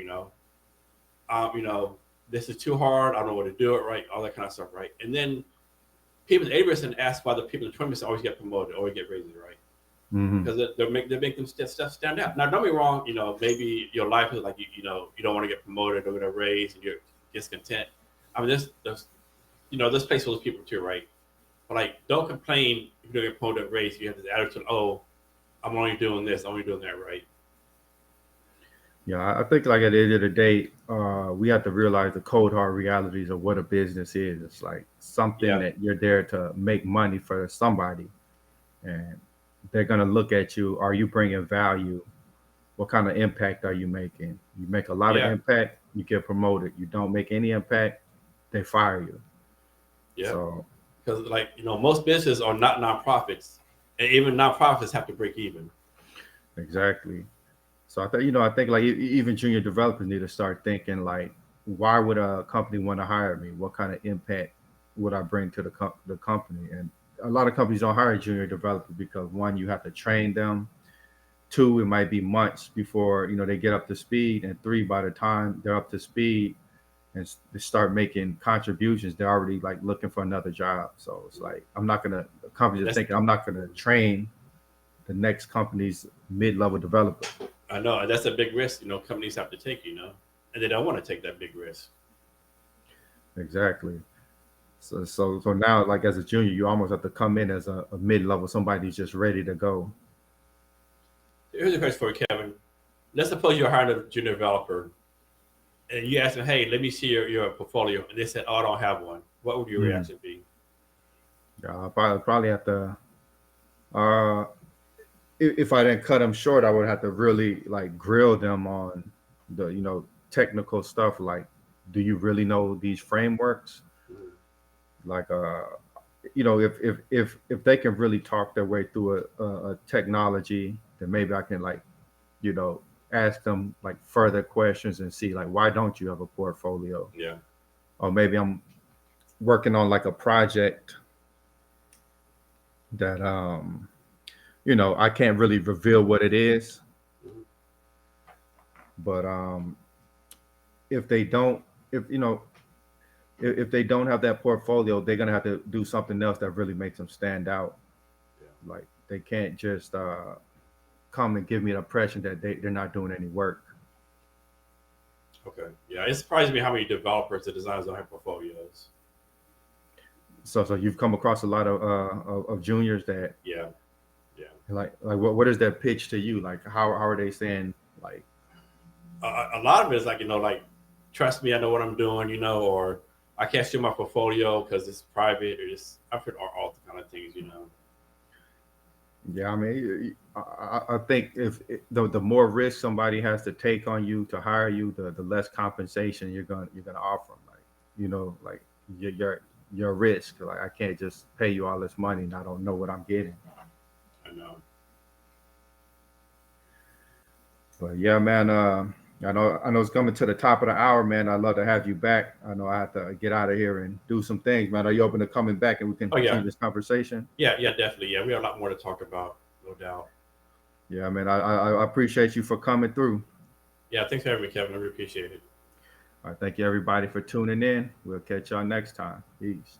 Um, you know, this is too hard. I don't know what to do it right, all that kind of stuff, right? And then people in 80% ask why the people in 20% always get promoted, always get raises, right? Hmm. Because they make them stuff stand out. Now, don't be wrong. Maybe your life is like you don't want to get promoted or get a raise, and you're discontent. I mean, this place full of people too, right? But like, don't complain if you don't get promoted or raise. You have this attitude, oh, I'm only doing this, I'm only doing that, right? Yeah, I think like at the end of the day, we have to realize the cold hard realities of what a business is. It's like something Yeah, that you're there to make money for somebody, and they're gonna look at you. Are you bringing value? What kind of impact are you making? You make a lot of yeah, impact, you get promoted. You don't make any impact, they fire you. yeah. So Because like most businesses are not nonprofits, and even nonprofits have to break even. exactly. So I think like even junior developers need to start thinking like, why would a company want to hire me? What kind of impact would I bring to the company? And a lot of companies don't hire junior developers because one, you have to train them. Two, it might be months before they get up to speed, and three, by the time they're up to speed and they start making contributions, they're already like looking for another job. So it's like the companies are That's thinking I'm not gonna train the next company's mid-level developer. I know that's a big risk. Companies have to take. And they don't want to take that big risk. Exactly. So now, like as a junior, you almost have to come in as a mid-level, somebody who's just ready to go. Here's a question for you, Kevin. Let's suppose you're hiring a junior developer, and you ask them, "Hey, let me see your portfolio," and they said, "Oh, I don't have one." What would your Mm. reaction be? Yeah, I probably have to. Uh, if I didn't cut them short, I would have to really like grill them on the technical stuff. Like, do you really know these frameworks? Mhm. Like, if they can really talk their way through a technology, then maybe I can like you know ask them like further questions and see like why don't you have a portfolio? Yeah. Or maybe I'm working on like a project that I can't really reveal what it is, Mhm. but if they don't if they don't have that portfolio, they're gonna have to do something else that really makes them stand out. Yeah. Like they can't just come and give me the impression that they're not doing any work. Okay. Yeah. It surprises me how many developers and designers don't have portfolios. So you've come across a lot of juniors that Yeah. Yeah. like what is their pitch to you? Like how are they saying like A lot of it is like like trust me, I know what I'm doing, or I can't show my portfolio because it's private, or just I've heard all the kind of things. yeah, I mean, I think if the more risk somebody has to take on you to hire you, the less compensation you're gonna offer them. Like, like your risk. Like, I can't just pay you all this money and I don't know what I'm getting. I know. But yeah, man. I know it's coming to the top of the hour, man. I'd love to have you back. I know I have to get out of here and do some things, man. Are you open to coming back and we can Oh yeah, continue this conversation? yeah, definitely. Yeah, we have a lot more to talk about, no doubt. Yeah, man. I appreciate you for coming through. Yeah, thanks for having me, Kevin. I really appreciate it. All right, thank you everybody for tuning in. We'll catch y'all next time. Peace.